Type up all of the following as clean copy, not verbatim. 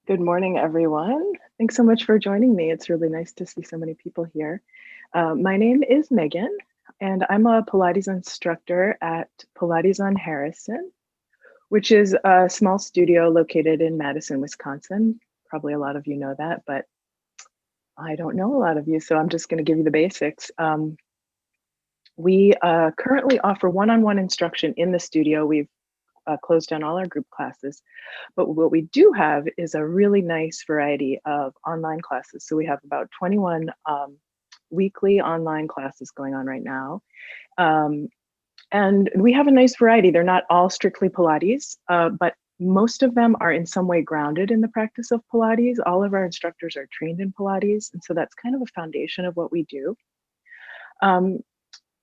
Good morning, everyone. Thanks so much for joining me. It's really nice to see so many people here. My name is Megan, and I'm a Pilates instructor at Pilates on Harrison, which is a small studio located in Madison, Wisconsin. Probably a lot of you know that, but I don't know a lot of you, so I'm just going to give you the basics. We currently offer one-on-one instruction in the studio. We've closed down all our group classes. But what we do have is a really nice variety of online classes. So we have about 21 weekly online classes going on right now. And we have a nice variety. They're not all strictly Pilates, but most of them are in some way grounded in the practice of Pilates. All of our instructors are trained in Pilates. And so that's kind of a foundation of what we do.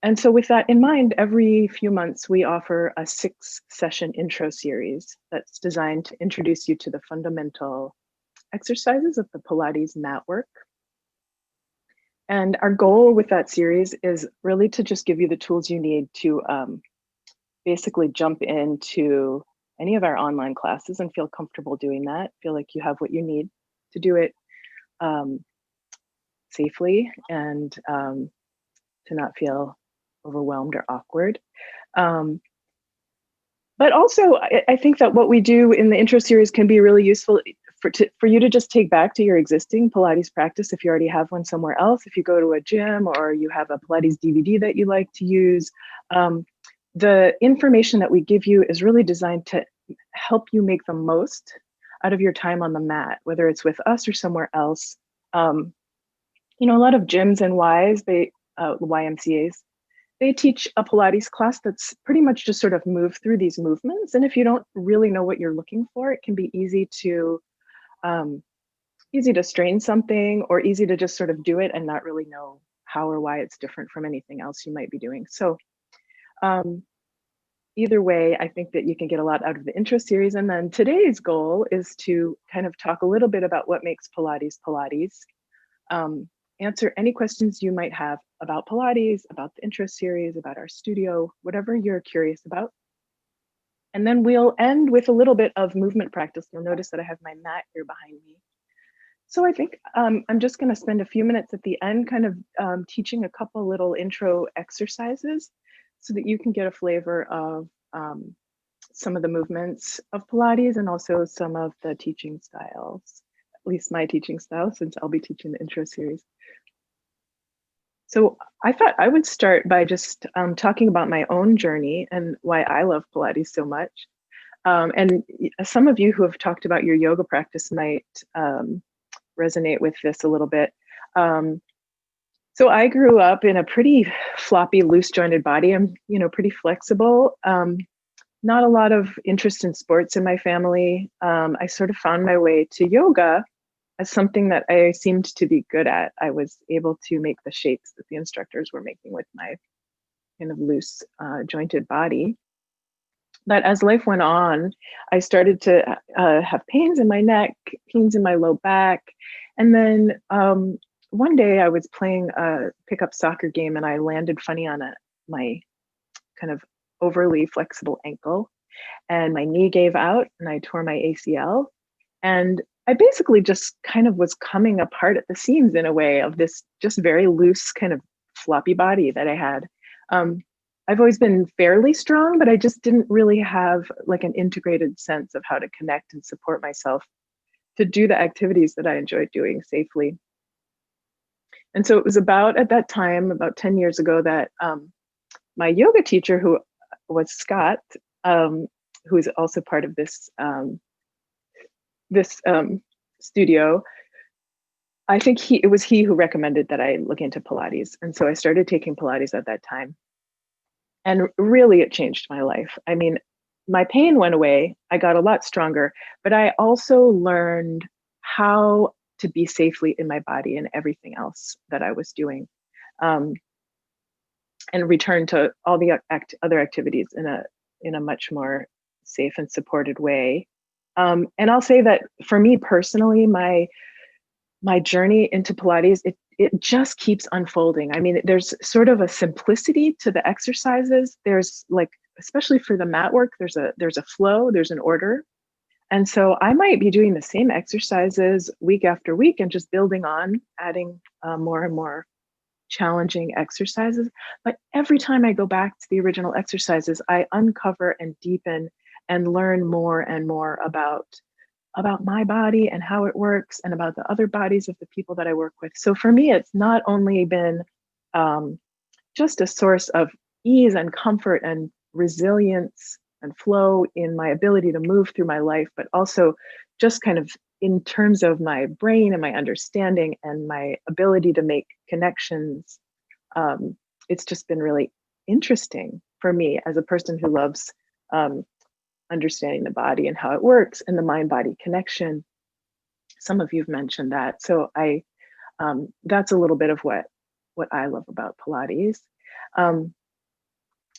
And so with that in mind, every few months, we offer a 6-session intro series that's designed to introduce you to the fundamental exercises of the Pilates mat work. And our goal with that series is really to just give you the tools you need to basically jump into any of our online classes and feel comfortable doing that, feel like you have what you need to do it safely and to not feel overwhelmed or awkward. But also, I think that what we do in the intro series can be really useful for you to just take back to your existing Pilates practice if you already have one somewhere else. If you go to a gym or you have a Pilates DVD that you like to use, the information that we give you is really designed to help you make the most out of your time on the mat, whether it's with us or somewhere else. A lot of gyms and YMCAs, they teach a Pilates class that's pretty much just sort of move through these movements. And if you don't really know what you're looking for, it can be easy to strain something or easy to just sort of do it and not really know how or why it's different from anything else you might be doing. So either way, I think that you can get a lot out of the intro series. And then today's goal is to kind of talk a little bit about what makes Pilates Pilates. Answer any questions you might have about Pilates, about the intro series, about our studio, whatever you're curious about. And then we'll end with a little bit of movement practice. You'll notice that I have my mat here behind me. So I think I'm just going to spend a few minutes at the end kind of teaching a couple little intro exercises so that you can get a flavor of some of the movements of Pilates and also some of the teaching styles, at least my teaching style, since I'll be teaching the intro series. So I thought I would start by just talking about my own journey and why I love Pilates so much. And some of you who have talked about your yoga practice might resonate with this a little bit. So I grew up in a pretty floppy, loose jointed body. I'm, pretty flexible. Not a lot of interest in sports in my family. I sort of found my way to yoga as something that I seemed to be good at. I was able to make the shapes that the instructors were making with my kind of loose, jointed body. But as life went on, I started to have pains in my neck, pains in my low back. And then one day I was playing a pickup soccer game and I landed funny on my kind of overly flexible ankle and my knee gave out and I tore my ACL. And I basically just kind of was coming apart at the seams in a way of this just very loose kind of floppy body that I had. I've always been fairly strong, but I just didn't really have like an integrated sense of how to connect and support myself to do the activities that I enjoyed doing safely. And so it was about at that time, about 10 years ago, that my yoga teacher, who was Scott, who is also part of this studio, I think it was he who recommended that I look into Pilates. And so I started taking Pilates at that time. And really, it changed my life. I mean, my pain went away. I got a lot stronger, but I also learned how to be safely in my body and everything else that I was doing, and return to all the other activities in a much more safe and supported way. And I'll say that for me personally, my journey into Pilates, it just keeps unfolding. I mean, there's sort of a simplicity to the exercises. There's like, especially for the mat work, there's a flow, there's an order. And so I might be doing the same exercises week after week and just building on, adding more and more challenging exercises. But every time I go back to the original exercises, I uncover and deepen and learn more and more about my body and how it works and about the other bodies of the people that I work with. So for me, it's not only been um, just a source of ease and comfort and resilience and flow in my ability to move through my life, but also just kind of in terms of my brain and my understanding and my ability to make connections. um, it's just been really interesting for me as a person who loves um, understanding the body and how it works and the mind body connection. Some of you've mentioned that. So that's a little bit of what I love about Pilates. Um,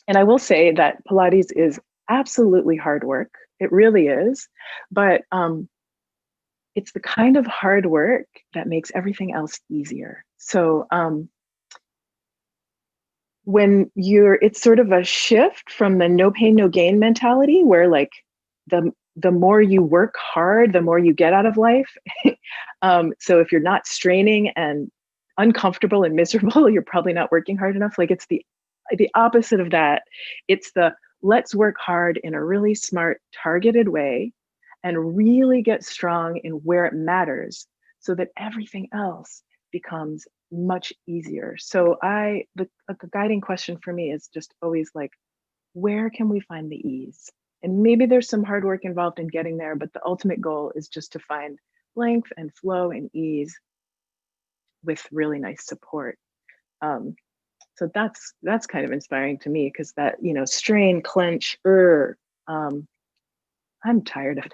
and I will say that Pilates is absolutely hard work. It really is. But it's the kind of hard work that makes everything else easier. So it's sort of a shift from the no pain, no gain mentality where like the more you work hard, the more you get out of life. So if you're not straining and uncomfortable and miserable, you're probably not working hard enough. Like it's the opposite of that. It's the let's work hard in a really smart, targeted way and really get strong in where it matters so that everything else becomes much easier. So the guiding question for me is just always like, where can we find the ease? And maybe there's some hard work involved in getting there, but the ultimate goal is just to find length and flow and ease with really nice support. Um, so that's kind of inspiring to me because that, strain, clench, I'm tired of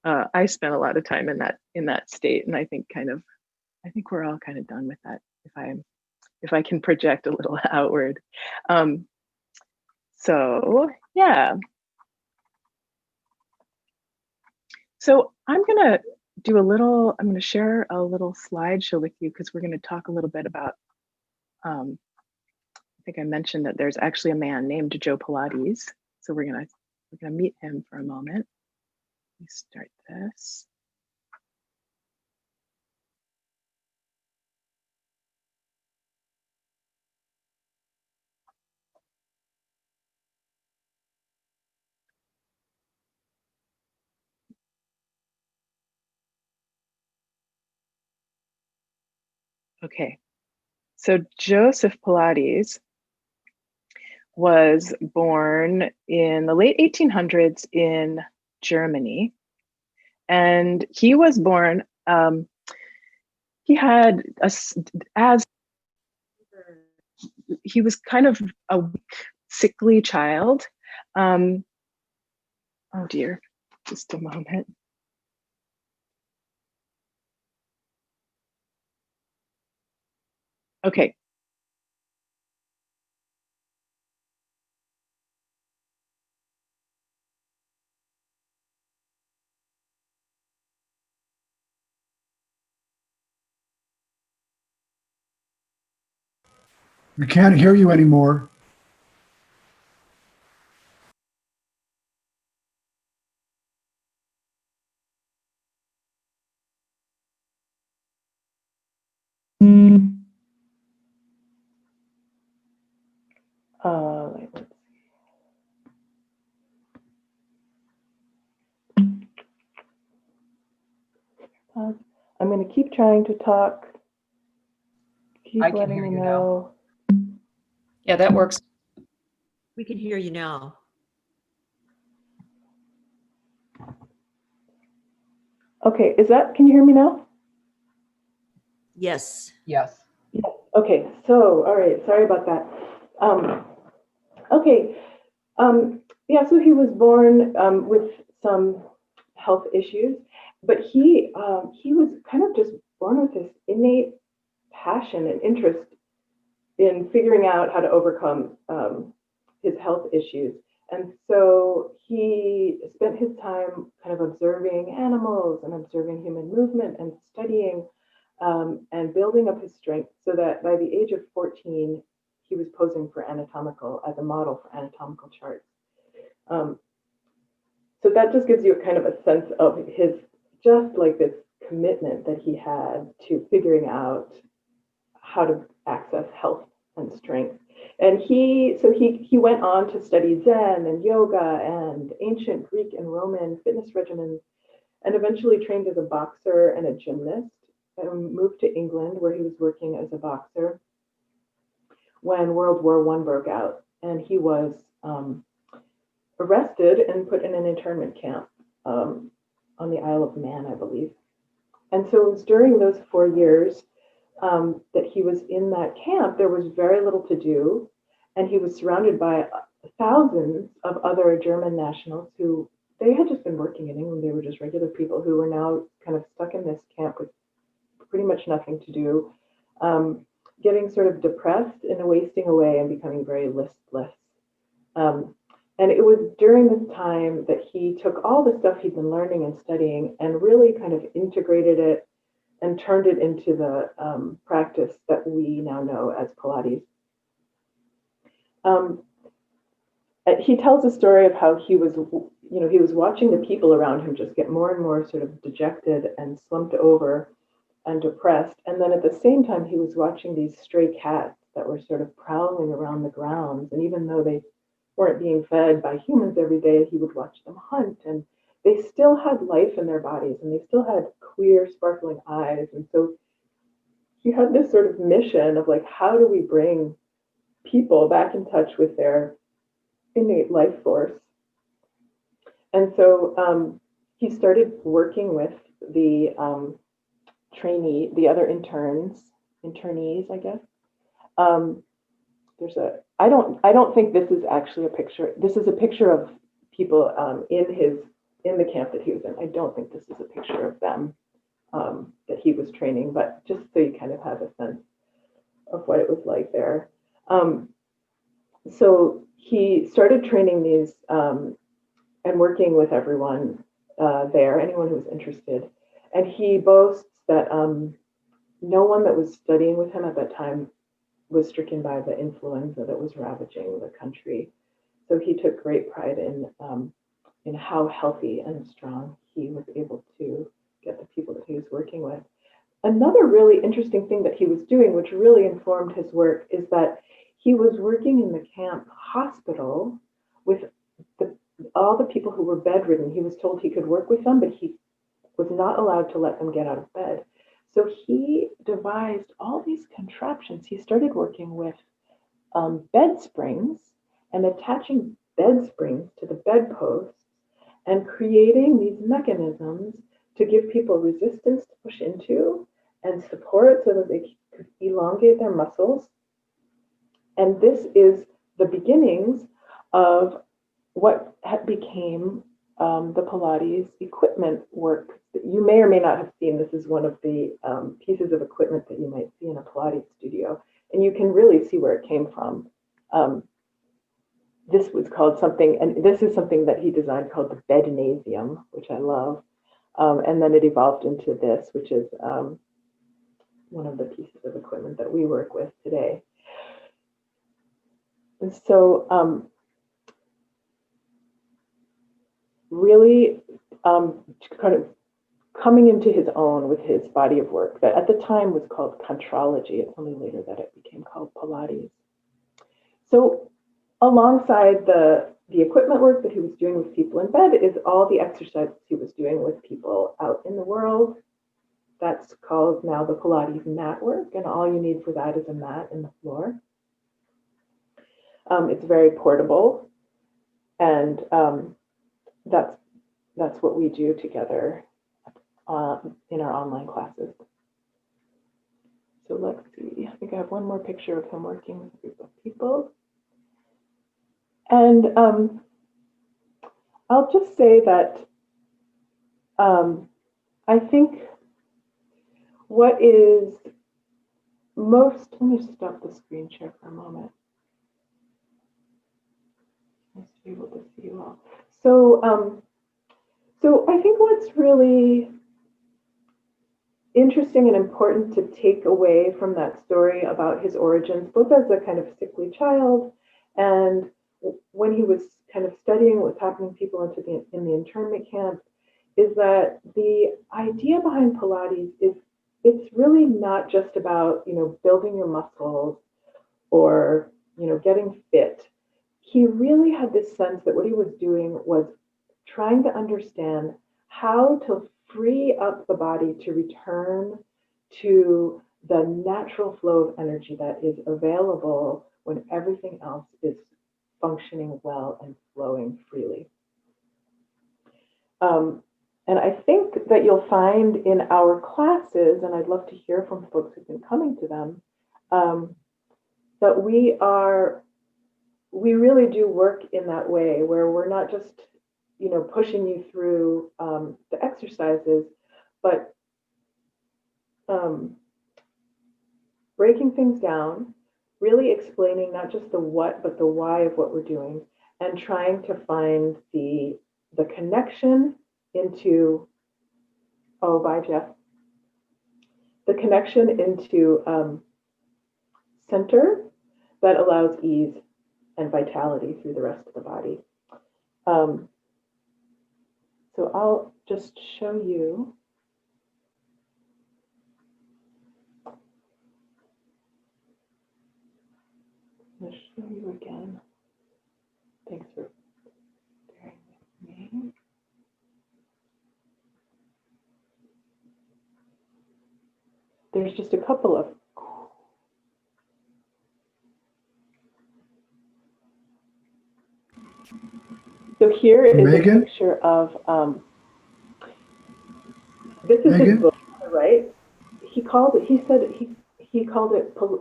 that. I spent a lot of time in that state, and I think we're all kind of done with that. If I can project a little outward. So yeah. So I'm gonna share a little slideshow with you because we're gonna talk a little bit about. I think I mentioned that there's actually a man named Joe Pilates. So we're gonna meet him for a moment. Let me start this. Okay, so Joseph Pilates was born in the late 1800s in Germany, and he was born. He had as he was kind of a weak, sickly child. Um, oh dear, just a moment. Okay. We can't hear you anymore. Let's pause. I'm going to keep trying to talk. Keep I can letting hear me you now. know. Yeah, that works. We can hear you now. Okay, can you hear me now? Yes. Yes. Yeah. Okay, so, all right, sorry about that. Okay, yeah, so he was born with some health issues, but he was kind of just born with this innate passion and interest in figuring out how to overcome his health issues. And so he spent his time kind of observing animals and observing human movement and studying and building up his strength so that by the age of 14, he was posing for as a model for anatomical charts. Um, so that just gives you a kind of a sense of his, just like this commitment that he had to figuring out how to access health and strength. And he went on to study Zen and yoga and ancient Greek and Roman fitness regimens, and eventually trained as a boxer and a gymnast, and moved to England where he was working as a boxer when World War I broke out. And he was arrested and put in an internment camp on the Isle of Man, I believe. And so it was during those 4 years that he was in that camp, there was very little to do. And he was surrounded by thousands of other German nationals who they had just been working in England. They were just regular people who were now kind of stuck in this camp with pretty much nothing to do, getting sort of depressed and wasting away and becoming very listless. And it was during this time that he took all the stuff he'd been learning and studying and really kind of integrated it and turned it into the practice that we now know as Pilates. He tells a story of how he was watching the people around him just get more and more sort of dejected and slumped over and depressed. And then at the same time, he was watching these stray cats that were sort of prowling around the grounds. And even though they weren't being fed by humans every day, he would watch them hunt, and they still had life in their bodies and they still had clear, sparkling eyes. And so he had this sort of mission of like, how do we bring people back in touch with their innate life force? And so he started working with the the other internees, I guess. I don't think this is actually a picture. This is a picture of people in the camp that he was in. I don't think this is a picture of them that he was training, but just so you kind of have a sense of what it was like there. So he started training these and working with everyone there, anyone who was interested. And he boasts that no one that was studying with him at that time was stricken by the influenza that was ravaging the country. So he took great pride in how healthy and strong he was able to get the people that he was working with. Another really interesting thing that he was doing, which really informed his work, is that he was working in the camp hospital with all the people who were bedridden. He was told he could work with them, but he was not allowed to let them get out of bed. So he devised all these contraptions. He started working with bed springs and attaching bed springs to the bedposts and creating these mechanisms to give people resistance to push into and support so that they could elongate their muscles. And this is the beginnings of what became the Pilates equipment work. You may or may not have seen. This is one of the pieces of equipment that you might see in a Pilates studio, and you can really see where it came from. This was called something, and this is something that he designed called the Bednasium, which I love. And then it evolved into this, which is one of the pieces of equipment that we work with today. And so really kind of coming into his own with his body of work that at the time was called Contrology. It's only later that it became called Pilates. So alongside the equipment work that he was doing with people in bed is all the exercises he was doing with people out in the world. That's called now the Pilates mat work, and all you need for that is a mat in the floor. It's very portable, and that's what we do together in our online classes. So let's see, I think I have one more picture of him working with a group of people. And I'll just say that I think what is most, let me stop the screen share for a moment. Nice to be able to see you all. So, so I think what's really interesting and important to take away from that story about his origins, both as a kind of sickly child and when he was kind of studying what was happening to people in the internment camp, is that the idea behind Pilates is it's really not just about, building your muscles or, getting fit. He really had this sense that what he was doing was trying to understand how to free up the body to return to the natural flow of energy that is available when everything else is functioning well and flowing freely. And I think that you'll find in our classes, and I'd love to hear from folks who've been coming to them, that we really do work in that way where we're not just, pushing you through the exercises, but breaking things down, really explaining not just the what, but the why of what we're doing, and trying to find the connection into, oh, bye, Jeff, the connection into center that allows ease and vitality through the rest of the body. So I'll just show you. I'm going to show you again. Thanks for bearing with me. There's just a couple of So here is Megan? a picture of, this is Megan? his book, right? He called it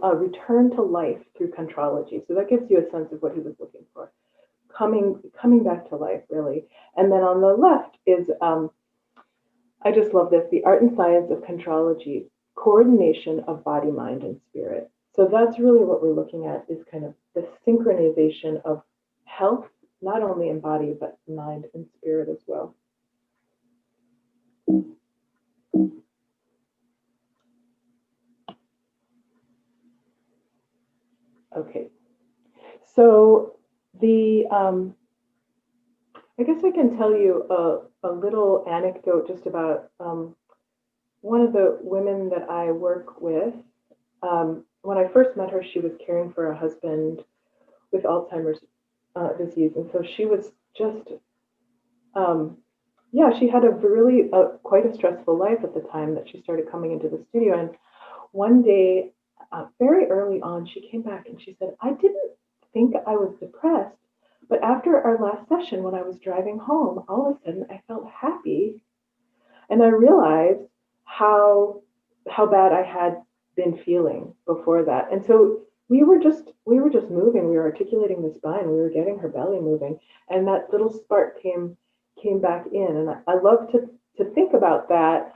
a return to life through contrology. So that gives you a sense of what he was looking for. Coming back to life, really. And then on the left is, I just love this, the art and science of contrology, coordination of body, mind, and spirit. So that's really what we're looking at, is kind of the synchronization of health, not only in body, but mind and spirit as well. Okay, so the, I guess I can tell you a little anecdote just about one of the women that I work with. When I first met her, she was caring for a husband with Alzheimer's disease. And so she was just, she had a really quite a stressful life at the time that she started coming into the studio. And one day, very early on, she came back and she said, I didn't think I was depressed, but after our last session, when I was driving home, all of a sudden I felt happy. And I realized how bad I had been feeling before that. And so we were just moving. We were articulating the spine. We were getting her belly moving, and that little spark came back in. And I love to think about that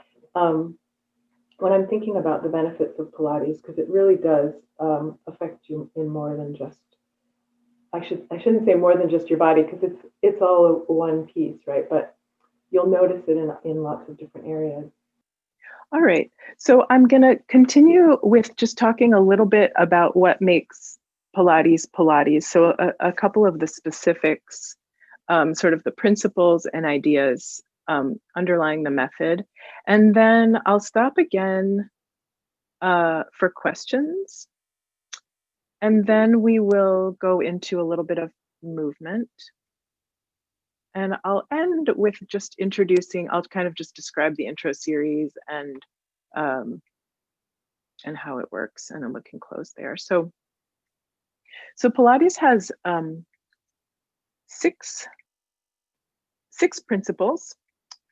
when I'm thinking about the benefits of Pilates, because it really does affect you in more than just. I shouldn't say more than just your body, because it's all one piece, right? But you'll notice it in lots of different areas. All right, so I'm going to continue with just talking a little bit about what makes Pilates Pilates. So a couple of the specifics, sort of the principles and ideas underlying the method. And then I'll stop again for questions. And then we will go into a little bit of movement. And I'll end with just introducing, I'll kind of just describe the intro series and how it works, and then we can close there. So Pilates has six principles,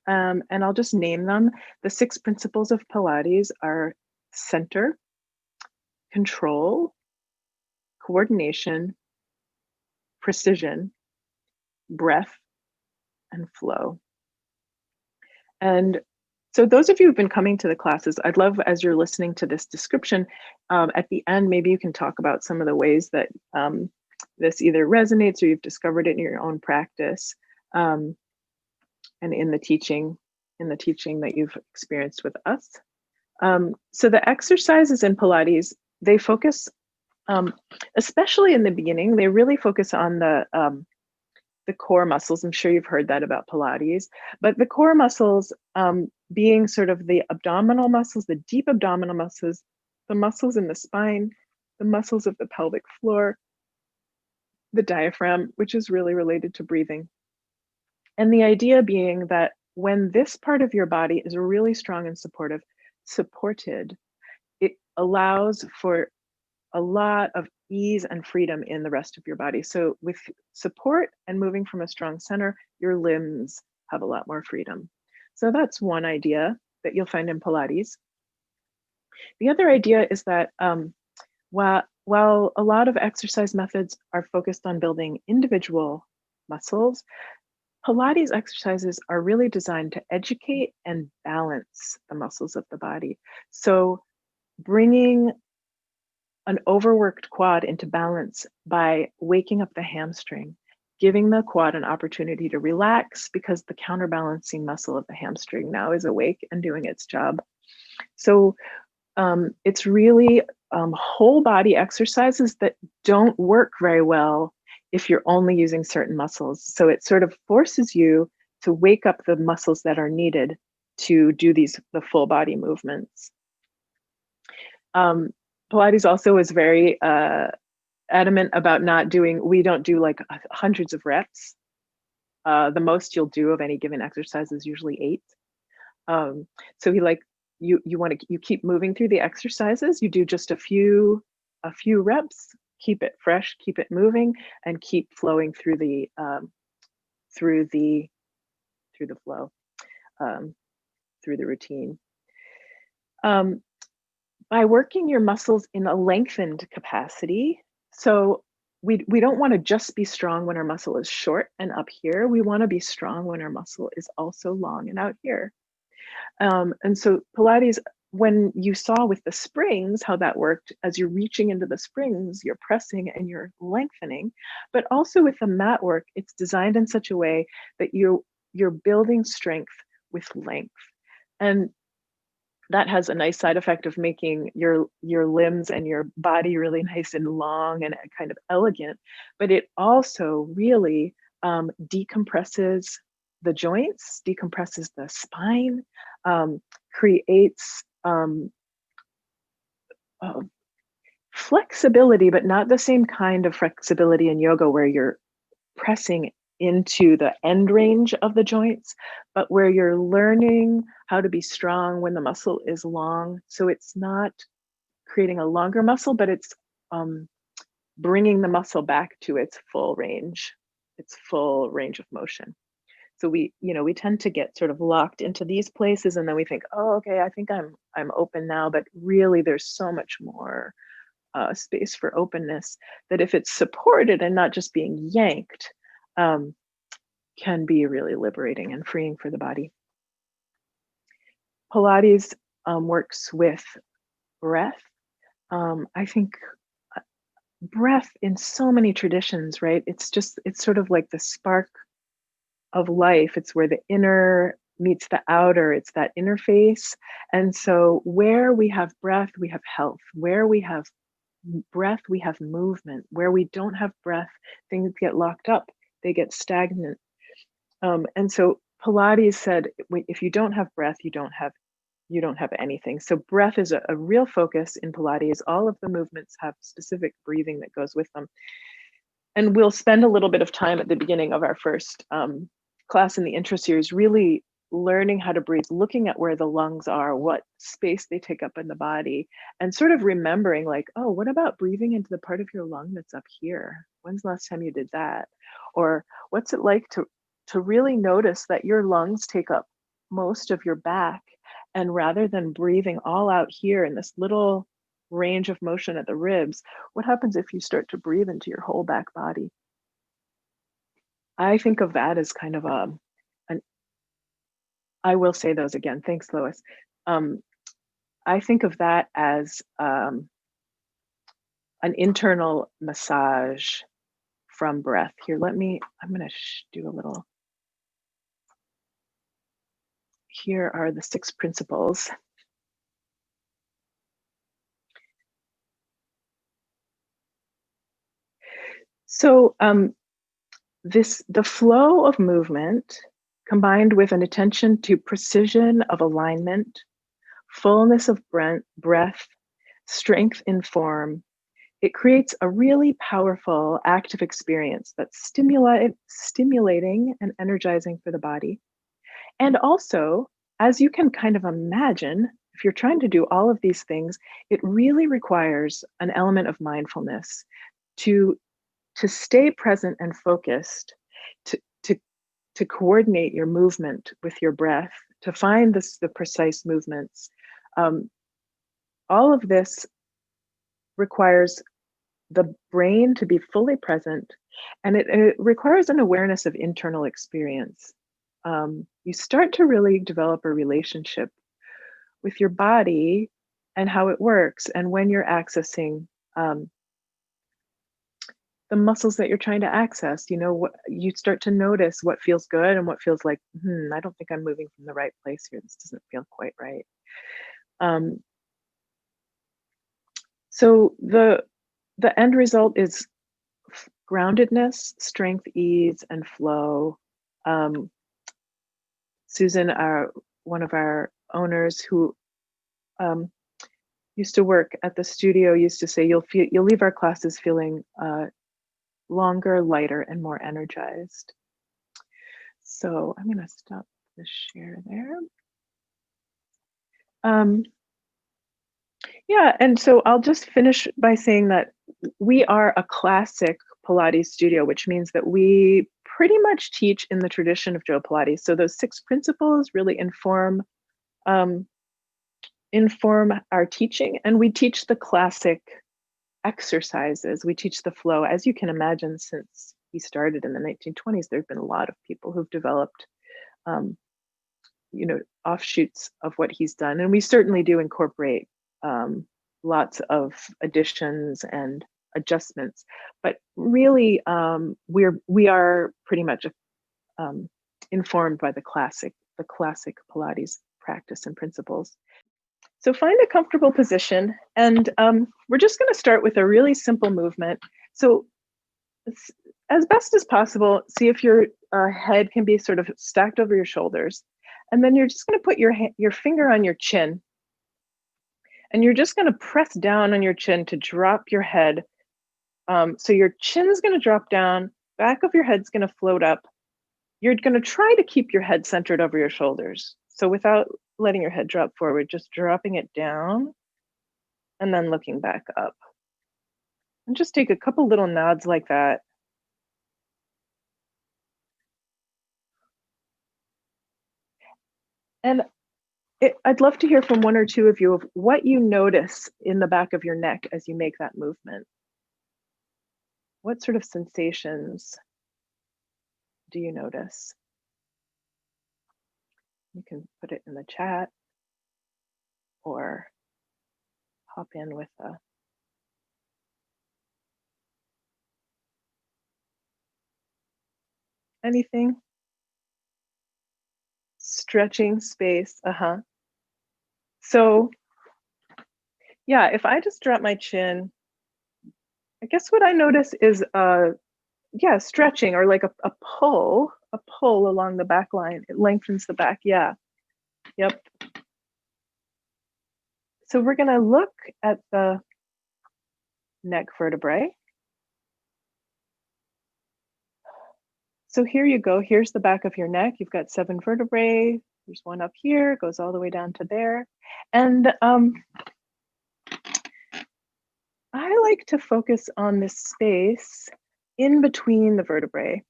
and I'll just name them. The 6 principles of Pilates are center, control, coordination, precision, breath, and flow. And so those of you who've been coming to the classes, I'd love, as you're listening to this description, at the end, maybe you can talk about some of the ways that this either resonates or you've discovered it in your own practice, and in the teaching that you've experienced with us. So the exercises in Pilates, they focus Especially in the beginning, they really focus on the core muscles. I'm sure you've heard that about Pilates, but the core muscles being sort of the abdominal muscles, the deep abdominal muscles, the muscles in the spine, the muscles of the pelvic floor, the diaphragm, which is really related to breathing. And the idea being that when this part of your body is really strong and supported, it allows for a lot of ease and freedom in the rest of your body. So with support and moving from a strong center, your limbs have a lot more freedom. So that's one idea that you'll find in Pilates. The other idea is that while a lot of exercise methods are focused on building individual muscles, Pilates exercises are really designed to educate and balance the muscles of the body. So bringing an overworked quad into balance by waking up the hamstring, giving the quad an opportunity to relax because the counterbalancing muscle of the hamstring now is awake and doing its job. So it's really whole body exercises that don't work very well if you're only using certain muscles. So it sort of forces you to wake up the muscles that are needed to do the full body movements. Pilates also is very adamant about we don't do like hundreds of reps. The most you'll do of any given exercise is usually 8. So you keep moving through the exercises. You do just a few reps, keep it fresh, keep it moving, and keep flowing through the flow, through the routine. By working your muscles in a lengthened capacity, so we don't want to just be strong when our muscle is short and up here. We want to be strong when our muscle is also long and out here. And so Pilates, when you saw with the springs how that worked, as you're reaching into the springs, you're pressing and you're lengthening, but also with the mat work, it's designed in such a way that you're building strength with length. And that has a nice side effect of making your limbs and your body really nice and long and kind of elegant, but it also really decompresses the joints, decompresses the spine, creates flexibility, but not the same kind of flexibility in yoga where you're pressing into the end range of the joints, but where you're learning how to be strong when the muscle is long. So it's not creating a longer muscle, but it's bringing the muscle back to its full range of motion. So we tend to get sort of locked into these places, and then we think, oh, okay, I think I'm open now, but really there's so much more space for openness that if it's supported and not just being yanked, can be really liberating and freeing for the body. Pilates works with breath. I think breath in so many traditions, right? It's sort of like the spark of life. It's where the inner meets the outer. It's that interface. And so where we have breath, we have health. Where we have breath, we have movement. Where we don't have breath, things get locked up. They get stagnant. And so Pilates said, if you don't have breath, you don't have anything. So breath is a real focus in Pilates. All of the movements have specific breathing that goes with them. And we'll spend a little bit of time at the beginning of our first class in the intro series, really learning how to breathe, looking at where the lungs are, what space they take up in the body, and sort of remembering like, oh, what about breathing into the part of your lung that's up here? When's the last time you did that? Or what's it like to really notice that your lungs take up most of your back, and rather than breathing all out here in this little range of motion at the ribs, what happens if you start to breathe into your whole back body? I think of that as kind of I will say those again. Thanks, Lois. I think of that as an internal massage from breath. Here, I'm going to do a little. Here are the 6 principles. So the flow of movement combined with an attention to precision of alignment, fullness of breath, strength in form, it creates a really powerful active experience that's stimulating and energizing for the body. And also, as you can kind of imagine, if you're trying to do all of these things, it really requires an element of mindfulness to to stay present and focused, to to to coordinate your movement with your breath, to find the precise movements. Um, all of this requires the brain to be fully present, and it requires an awareness of internal experience. You start to really develop a relationship with your body and how it works, and when you're accessing um, the muscles that you're trying to access. What you start to notice what feels good and what feels like, I don't think I'm moving from the right place here. This doesn't feel quite right. Um, so the end result is groundedness, strength, ease, and flow. Um, Susan, one of our owners who um, used to work at the studio, used to say, you'll leave our classes feeling longer, lighter, and more energized. So I'm going to stop the share there. Yeah, and so I'll just finish by saying that we are a classic Pilates studio, which means that we pretty much teach in the tradition of Joe Pilates. So those 6 principles really um, inform our teaching, and we teach the classic exercises. We teach the flow. As you can imagine, since he started in the 1920s, there have been a lot of people who've developed um, offshoots of what he's done, and we certainly do incorporate lots of additions and adjustments, but really we are pretty much informed by the classic Pilates practice and principles. So find a comfortable position, and we're just going to start with a really simple movement. So as best as possible, see if your head can be sort of stacked over your shoulders. And then you're just going to put your finger on your chin. And you're just going to press down on your chin to drop your head. So your chin's going to drop down, back of your head's going to float up. You're going to try to keep your head centered over your shoulders. So without letting your head drop forward, just dropping it down and then looking back up. And just take a couple little nods like that. And I'd love to hear from one or two of you of what you notice in the back of your neck as you make that movement. What sort of sensations do you notice? You can put it in the chat or hop in with anything. Stretching space, So yeah, if I just drop my chin, I guess what I notice is stretching, or like a pull along the back line. It lengthens the back. Yeah. Yep. So we're going to look at the neck vertebrae. So here you go. Here's the back of your neck. You've got 7 vertebrae. There's one up here, goes all the way down to there. And I like to focus on this space in between the vertebrae.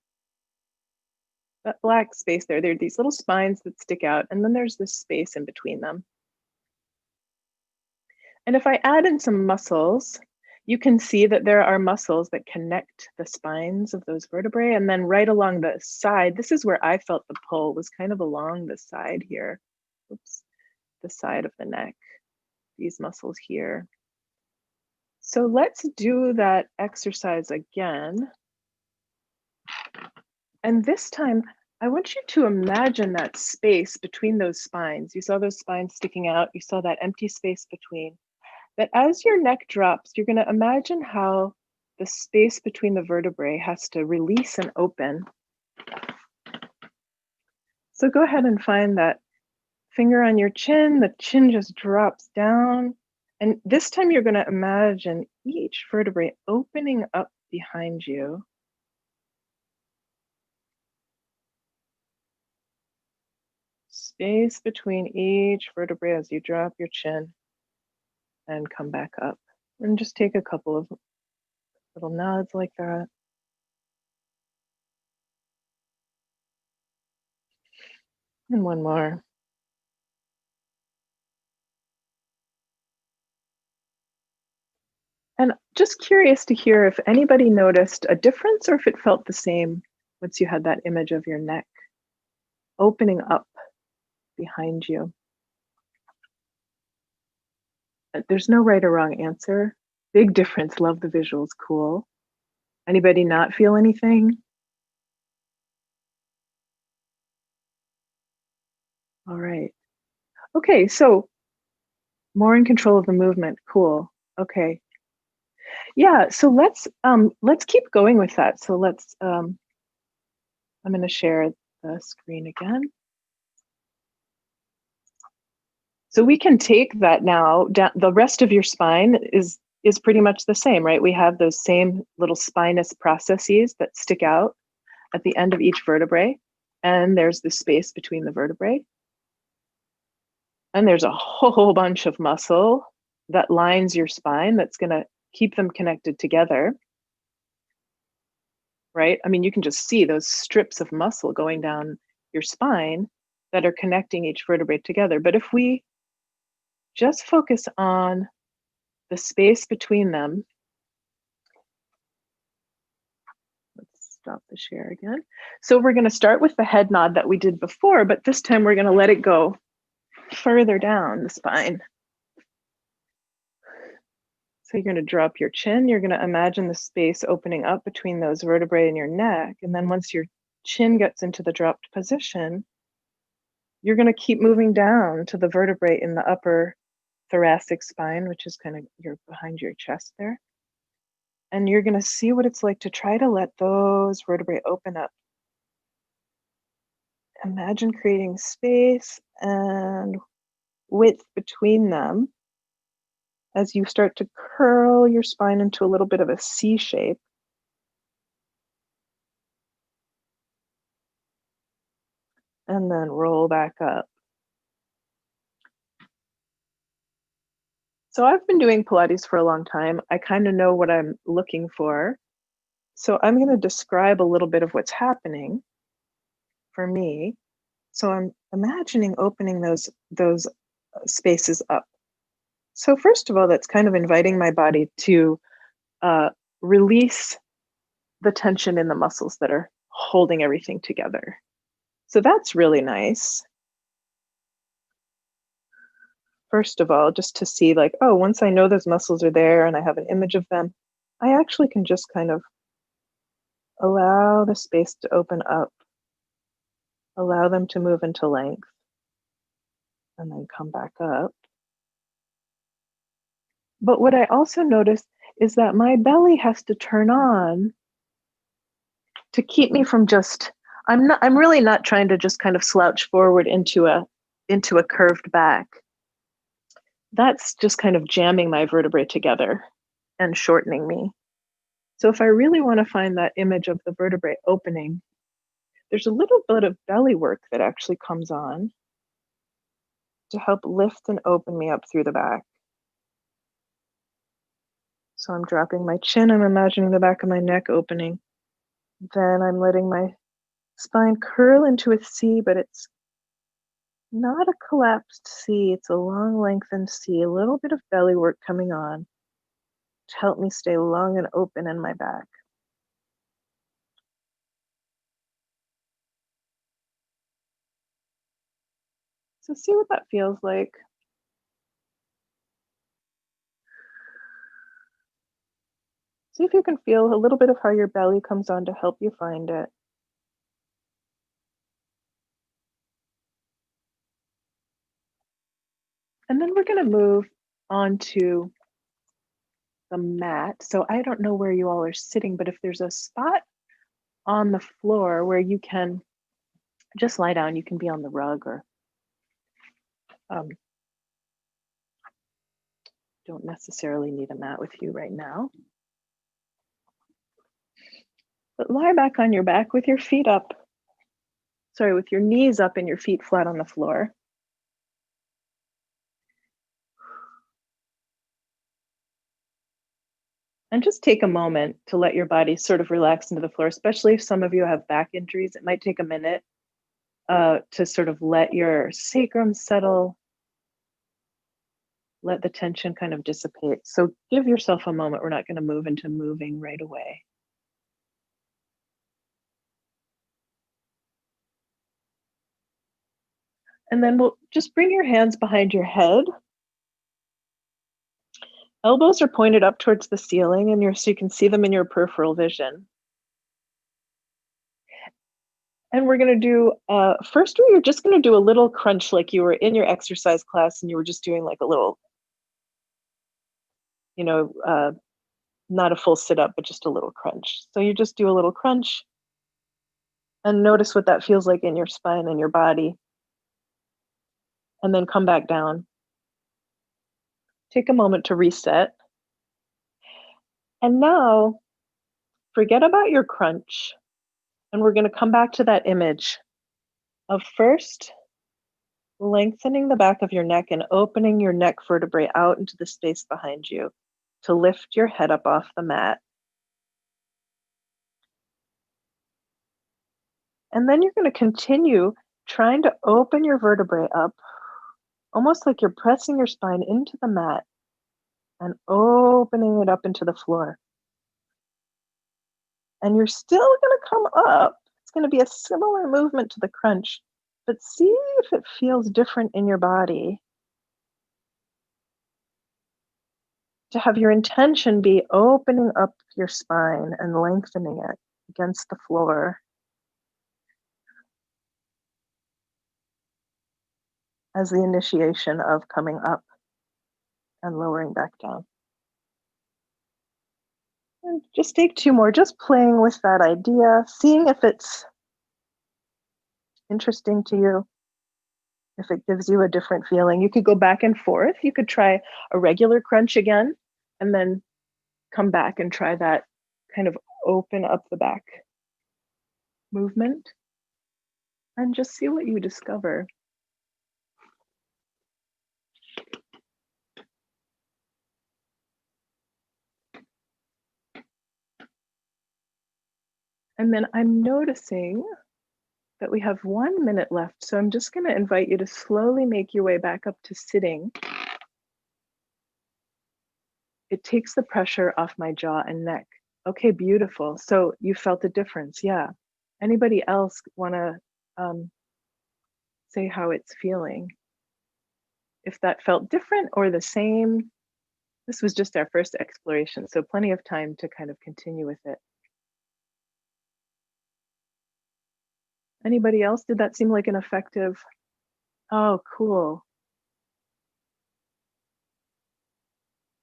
That black space there are these little spines that stick out, and then there's this space in between them. And if I add in some muscles, you can see that there are muscles that connect the spines of those vertebrae. And then right along the side, this is where I felt the pull, was kind of along the side here. Oops, the side of the neck, these muscles here. So let's do that exercise again. And this time, I want you to imagine that space between those spines. You saw those spines sticking out. You saw that empty space between. That as your neck drops, you're going to imagine how the space between the vertebrae has to release and open. So go ahead and find that finger on your chin. The chin just drops down. And this time you're going to imagine each vertebrae opening up behind you. Space between each vertebrae as you drop your chin and come back up. And just take a couple of little nods like that. And one more. And just curious to hear if anybody noticed a difference or if it felt the same once you had that image of your neck opening up behind you. There's no right or wrong answer. Big difference. Love the visuals. Cool. Anybody not feel anything? All right. Okay, so more in control of the movement. Cool. Okay. Yeah, so let's keep going with that. So let's I'm going to share the screen again. So we can take that now. The rest of your spine is pretty much the same, right? We have those same little spinous processes that stick out at the end of each vertebrae, and there's the space between the vertebrae. And there's a whole bunch of muscle that lines your spine that's going to keep them connected together, right? I mean, you can just see those strips of muscle going down your spine that are connecting each vertebrae together. But if we just focus on the space between them, let's stop the share again. So we're going to start with the head nod that we did before, but this time we're going to let it go further down the spine. So you're going to drop your chin. You're going to imagine the space opening up between those vertebrae in your neck. And then once your chin gets into the dropped position, you're going to keep moving down to the vertebrae in the upper thoracic spine, which is kind of behind your chest there. And you're going to see what it's like to try to let those vertebrae open up. Imagine creating space and width between them as you start to curl your spine into a little bit of a C shape. And then roll back up. So I've been doing Pilates for a long time. I kind of know what I'm looking for. So I'm going to describe a little bit of what's happening for me. So I'm imagining opening those spaces up. So first of all, that's kind of inviting my body to release the tension in the muscles that are holding everything together. So that's really nice. First of all, just to see like, oh, once I know those muscles are there and I have an image of them, I actually can just kind of allow the space to open up, allow them to move into length, and then come back up. But what I also notice is that my belly has to turn on to keep me from just, I'm really not trying to just kind of slouch forward into a curved back. That's just kind of jamming my vertebrae together and shortening me. So if I really want to find that image of the vertebrae opening, there's a little bit of belly work that actually comes on to help lift and open me up through the back. So I'm dropping my chin, I'm imagining the back of my neck opening. Then I'm letting my spine curl into a C, but it's not a collapsed C, it's a long lengthened C, a little bit of belly work coming on to help me stay long and open in my back. So see what that feels like. See if you can feel a little bit of how your belly comes on to help you find it. And then we're going to move on to the mat. So I don't know where you all are sitting, but if there's a spot on the floor where you can just lie down, you can be on the rug or don't necessarily need a mat with you right now. But lie back on your back with your feet up. Sorry, with your knees up and your feet flat on the floor. And just take a moment to let your body sort of relax into the floor, especially if some of you have back injuries. It might take a minute to sort of let your sacrum settle, let the tension kind of dissipate. So give yourself a moment. We're not going to move into moving right away. And then we'll just bring your hands behind your head. Elbows are pointed up towards the ceiling and so you can see them in your peripheral vision. And we're going to do, first we're just going to do a little crunch like you were in your exercise class and you were just doing like a little, not a full sit up, but just a little crunch. So you just do a little crunch and notice what that feels like in your spine and your body. And then come back down. Take a moment to reset. And now forget about your crunch. And we're going to come back to that image of first lengthening the back of your neck and opening your neck vertebrae out into the space behind you to lift your head up off the mat. And then you're going to continue trying to open your vertebrae up, almost like you're pressing your spine into the mat and opening it up into the floor. And you're still going to come up. It's going to be a similar movement to the crunch, but see if it feels different in your body. To have your intention be opening up your spine and lengthening it against the floor. As the initiation of coming up and lowering back down. And just take 2 more, just playing with that idea, seeing if it's interesting to you, if it gives you a different feeling. You could go back and forth. You could try a regular crunch again, and then come back and try that kind of open up the back movement, and just see what you discover. And then I'm noticing that we have 1 minute left. So I'm just going to invite you to slowly make your way back up to sitting. It takes the pressure off my jaw and neck. Okay, beautiful. So you felt a difference. Yeah. Anybody else want to say how it's feeling? If that felt different or the same. This was just our first exploration, so plenty of time to kind of continue with it. Anybody else? Did that seem like an effective? Oh, cool.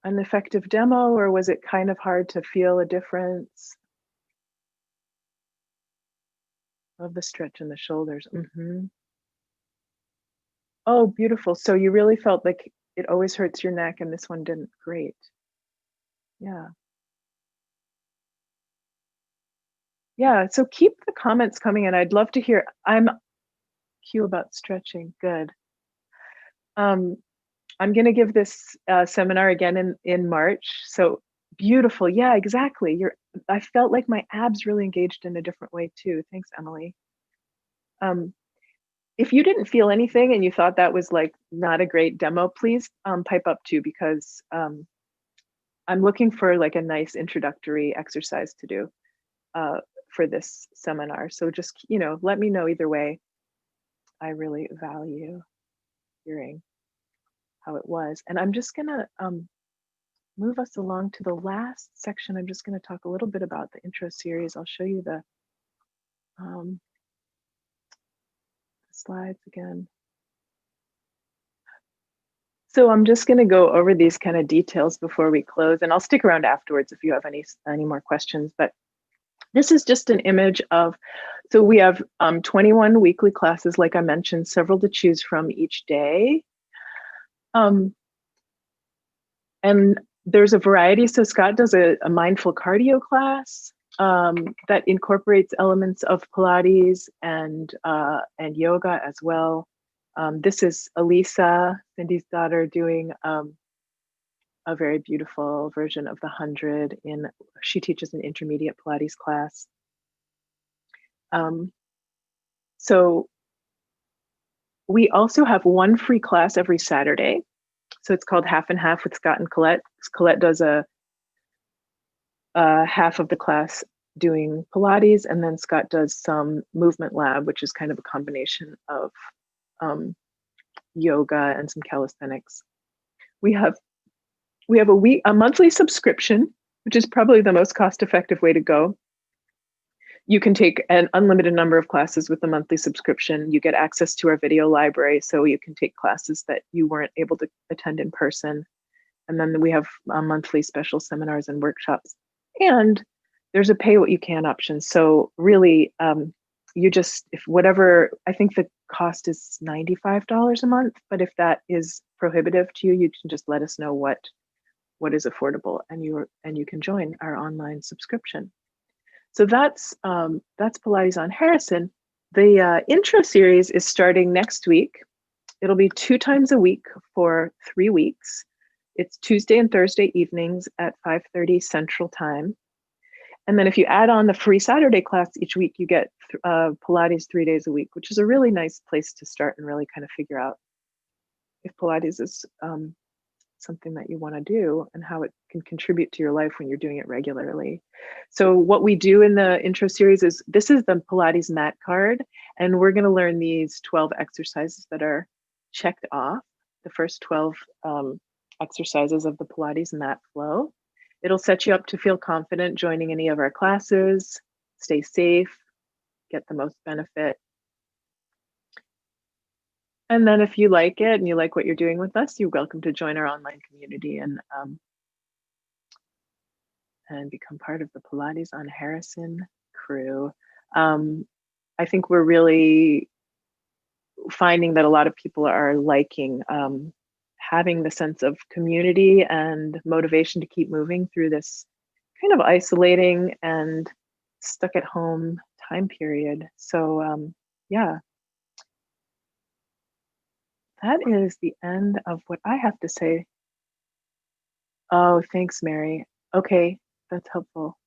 An effective demo, or was it kind of hard to feel a difference of the stretch in the shoulders? Oh, beautiful. So you really felt like it always hurts your neck and this one didn't. Great. Yeah. Yeah, so keep the comments coming in. I'd love to hear. I'm cue about stretching. Good. I'm going to give this seminar again in March. So beautiful. Yeah, exactly. I felt like my abs really engaged in a different way too. Thanks, Emily. If you didn't feel anything and you thought that was like not a great demo, please pipe up too, because I'm looking for like a nice introductory exercise to do for this seminar. So just, let me know either way. I really value hearing how it was. And I'm just gonna move us along to the last section. I'm just gonna talk a little bit about the intro series. I'll show you the slides again. So I'm just going to go over these kind of details before we close, and I'll stick around afterwards if you have any more questions. But this is just an image of, so we have 21 weekly classes, like I mentioned, several to choose from each day. And there's a variety. So Scott does a mindful cardio class that incorporates elements of Pilates and yoga as well. This is Elisa, Cindy's daughter, doing a very beautiful version of the 100 she teaches an intermediate Pilates class. So we also have one free class every Saturday. So it's called Half and Half with Scott and Colette. Colette does a half of the class doing Pilates, and then Scott does some movement lab, which is kind of a combination of yoga and some calisthenics. We have a monthly subscription, which is probably the most cost-effective way to go. You can take an unlimited number of classes with the monthly subscription. You get access to our video library, so you can take classes that you weren't able to attend in person. And then we have monthly special seminars and workshops. And there's a pay what you can option. So really, you just, if whatever, I think the cost is $95 a month, but if that is prohibitive to you, you can just let us know what is affordable, and you can join our online subscription. So that's Pilates on Harrison. The intro series is starting next week. It'll be 2 times a week for 3 weeks. It's Tuesday and Thursday evenings at 5:30 Central Time. And then if you add on the free Saturday class each week, you get Pilates 3 days a week, which is a really nice place to start and really kind of figure out if Pilates is something that you want to do and how it can contribute to your life when you're doing it regularly. So what we do in the intro series is, this is the Pilates mat card, and we're going to learn these 12 exercises that are checked off, the first 12 exercises of the Pilates mat flow. It'll set you up to feel confident joining any of our classes, stay safe, get the most benefit. And then if you like it and you like what you're doing with us, you're welcome to join our online community and become part of the Pilates on Harrison crew. I think we're really finding that a lot of people are liking having the sense of community and motivation to keep moving through this kind of isolating and stuck at home time period. So yeah. That is the end of what I have to say. Oh, thanks, Mary. Okay, that's helpful.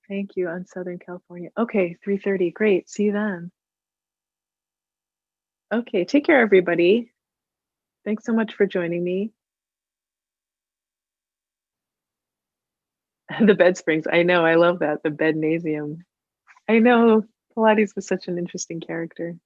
Thank you on Southern California. Okay, 3:30. Great. See you then. Okay, take care, everybody. Thanks so much for joining me. The bed springs. I know. I love that. The bednasium. I know. Pilates was such an interesting character.